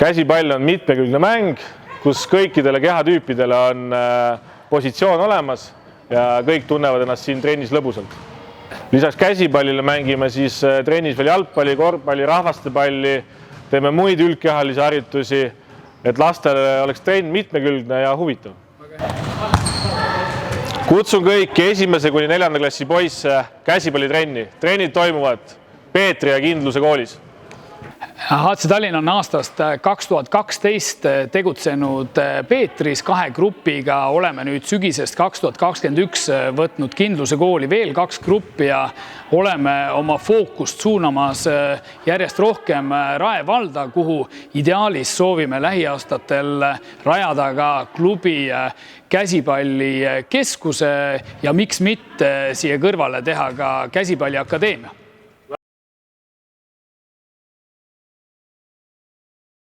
Käsipall on mitmekülgne mäng, kus kõikidele kehatüüpidele on positsioon olemas ja kõik tunnevad ennast siin trennis lõbusalt. Lisaks käsipallile mängime siis trennis veel jalgpalli, korvpalli, rahvastepalli, teeme muid üldkehalisi harjutusi, et lastele oleks trenn mitmekülgne ja huvitav. Kutsun kõiki 1. kuni 4. klassi poisse käsipallitrenni. Trennid toimuvad Peetri ja Kindluse koolis. HC Tallinn on aastast 2012 tegutsenud Peetris 2 grupiga. Oleme nüüd sügisest 2021 võtnud Kindluse kooli veel 2 gruppi ja oleme oma fookust suunamas järjest rohkem Rae valda, kuhu ideaalis soovime lähiaastatel rajada ka klubi käsipallikeskuse ja miks mitte siia kõrvale teha ka käsipalliakadeemia.